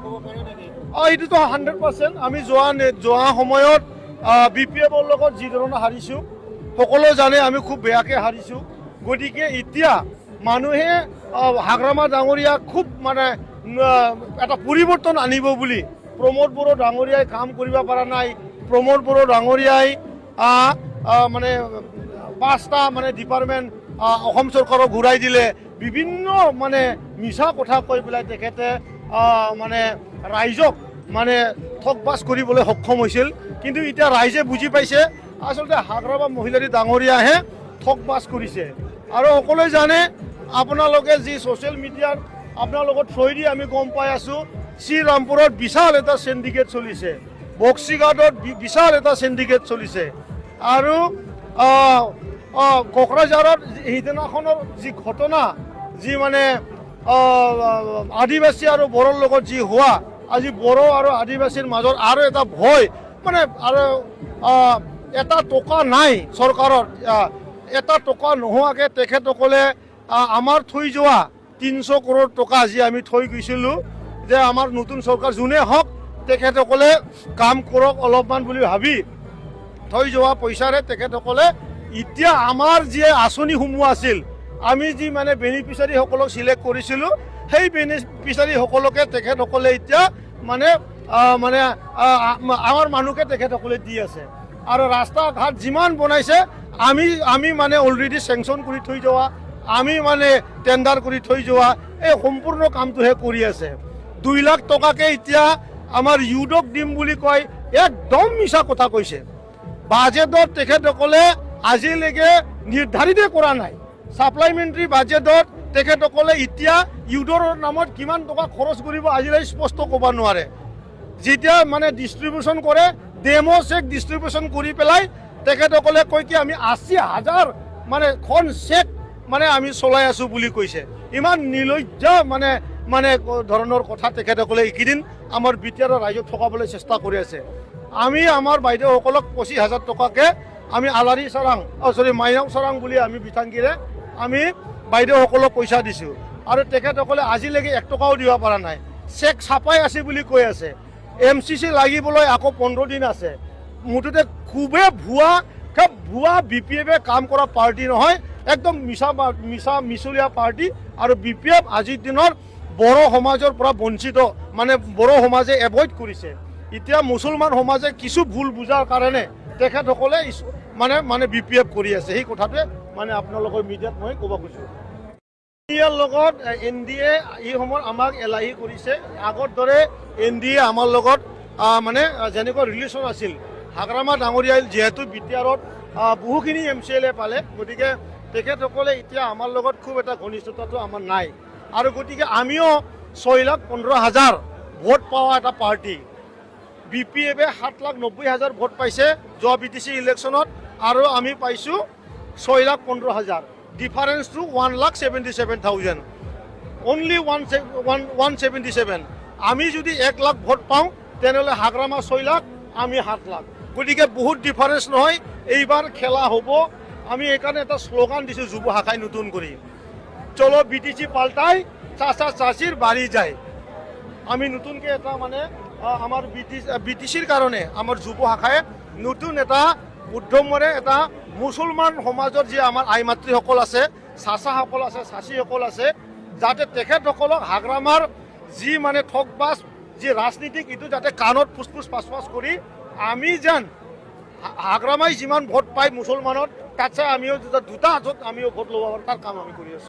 এইটোতো 100%। আমি যোৱা সময়ত BPFৰ লগত যি ধৰণে হাৰিছোঁ, সকলোৱে জানে আমি খুব বেয়াকৈ হাৰিছোঁ। গতিকে এতিয়া মানুহে হাগ্ৰামা ডাঙৰীয়াক খুব মানে এটা পৰিৱৰ্তন আনিব বুলি প্ৰমোদ বড়ো ডাঙৰীয়াই কাম কৰিব পৰা নাই। প্ৰমোদ বড়ো ডাঙৰীয়াই মানে 5টা মানে ডিপাৰ্টমেণ্ট অসম চৰকাৰক ঘূৰাই দিলে। বিভিন্ন মানে মিছা কথা কৈ পেলাই তেখেতে মানে ৰাইজক মানে ঠগবাজ কৰিবলৈ সক্ষম হৈছিল। কিন্তু এতিয়া ৰাইজে বুজি পাইছে আচলতে হাগ্ৰামা মহিলাৰী ডাঙৰীয়াহে ঠগবাজ কৰিছে। আৰু সকলোৱে জানে, আপোনালোকে যি ছ'চিয়েল মিডিয়াৰ আপোনালোকৰ থ্ৰুৱেদি আমি গম পাই আছোঁ, শ্ৰীৰামপুৰত বিশাল এটা চিণ্ডিকেট চলিছে, বক্সিঘাটত বিশাল এটা চিণ্ডিকেট চলিছে। আৰু কোকৰাঝাৰত সেইদিনাখনৰ যি ঘটনা, যি মানে আদিবাসী আৰু বড়োৰ লগত যি হোৱা, আজি বড়ো আৰু আদিবাসীৰ মাজত আৰু এটা ভয়, মানে আৰু এটা টকা নাই চৰকাৰত, এটা টকা নোহোৱাকৈ তেখেতসকলে আমাৰ থৈ যোৱা 300 কৰোৰ টকা যি আমি থৈ গৈছিলোঁ, যে আমাৰ নতুন চৰকাৰ যোনে হওক তেখেতসকলে কাম কৰক অলপমান বুলি ভাবি থৈ যোৱা পইচাৰে তেখেতসকলে এতিয়া আমাৰ যি আঁচনিসমূহ আছিল, আমি যি মানে বেনিফিচিয়াৰীসকলক চিলেক্ট কৰিছিলোঁ, সেই বেনিফিচিয়াৰীসকলকে তেখেতসকলে এতিয়া মানে আমাৰ মানুহকে তেখেতসকলে দি আছে। আৰু ৰাস্তা ঘাট যিমান বনাইছে আমি মানে অলৰেডি চেংচন কৰি থৈ যোৱা, আমি মানে টেণ্ডাৰ কৰি থৈ যোৱা এই সম্পূৰ্ণ কামটোহে কৰি আছে। 2 লাখ টকাকে এতিয়া আমাৰ ইউডক দিম বুলি কয়, একদম মিছা কথা কৈছে। বাজেটত তেখেতসকলে আজিলৈকে নিৰ্ধাৰিতই কৰা নাই। ছাপ্লাইমেণ্টাৰী বাজেটত তেখেতসকলে এতিয়া ইউডৰ নামত কিমান টকা খৰচ কৰিব আজিলৈ স্পষ্ট ক'ব নোৱাৰে। যেতিয়া মানে ডিষ্ট্ৰিবিউশ্যন কৰে, ডেমো চেক ডিষ্ট্ৰিবিউশ্যন কৰি পেলাই তেখেতসকলে কয় কি আমি 80,000 মানে খন চেক মানে আমি চলাই আছোঁ বুলি কৈছে। ইমান নিৰ্লজ্জ মানে ধৰণৰ কথা তেখেতসকলে এইকেইদিন আমাৰ BTR ৰাইজক ঠকাবলৈ চেষ্টা কৰি আছে। আমি আমাৰ বাইদেউসকলক 25,000 টকাকৈ আমি আলাৰী চাৰাং মাইনাও চাৰাং বুলি আমি বিথাংগীৰে আমি বাইদেউসকলক পইচা দিছোঁ। আৰু তেখেতসকলে আজিলৈকে 1 টকাও দিব পৰা নাই। চেক ছাপাই আছে বুলি কৈ আছে। MCC লাগিবলৈ আকৌ 15 দিন আছে। মুঠতে খুবেই ভুৱা BPFে কাম কৰা পাৰ্টি নহয়, একদম মিছলীয়া পাৰ্টি। আৰু BPF আজিৰ দিনৰ বড়ো সমাজৰ পৰা বঞ্চিত, মানে বড়ো সমাজে এভইড কৰিছে। এতিয়া মুছলমান সমাজে কিছু ভুল বুজাৰ কাৰণে তেখেতসকলে মানে BPF কৰি আছে। সেই কথাটোৱে মানে আপোনালোকৰ মিডিয়াত মই ক'ব খুজিছোঁ। ইয়াৰ লগত NDA এই সময়ত আমাক এলাহি কৰিছে। আগৰ দৰে NDA আমাৰ লগত মানে যেনেকুৱা ৰিলেশ্যন আছিল, হাগ্ৰামা ডাঙৰীয়াই যিহেতু BTRত বহুখিনি MCLA পালে, গতিকে তেখেতসকলে এতিয়া আমাৰ লগত খুব এটা ঘনিষ্ঠতাটো আমাৰ নাই। আৰু গতিকে আমিও 6,15,000 ভোট পোৱা এটা পাৰ্টি। BPFে 7,90,000 ভোট পাইছে যোৱা BTC ইলেকশ্যনত, আৰু আমি পাইছোঁ 6,15,000। ডিফাৰেঞ্চটো 1,77,000, অনলি 177। আমি যদি 1 লাখ ভোট পাওঁ তেনেহ'লে হাগ্ৰামা 6 লাখ, আমি 7 লাখ। গতিকে বহুত ডিফাৰেঞ্চ নহয়। এইবাৰ খেলা হ'ব। আমি এইকাৰণে এটা শ্লোগান দিছোঁ যুৱ শাখাই নতুন কৰি, চলো BTC পাল্টাই চাচা চাচিৰ বাঢ়ি যায়। আমি নতুনকৈ এটা মানে আমাৰ BTCৰ কাৰণে আমাৰ যুৱ শাখাই নতুন এটা উদ্যমেৰে এটা মুছলমান সমাজৰ যি আমাৰ আই মাতৃসকল আছে, চাচাসকল আছে, চাচীসকল আছে, যাতে তেখেতসকলক হাগ্ৰামাৰ যি মানে ঠগবাজ যি ৰাজনীতিক এইটো যাতে কাণত ফুচফুচ পাচপাচ কৰি আমি যেন হাগ্ৰামাই যিমান ভোট পায় মুছলমানত, তাতছে আমিও 2টা হাতত আমিও ভোট ল'ব পাৰোঁ, তাৰ কাম আমি কৰি আছোঁ।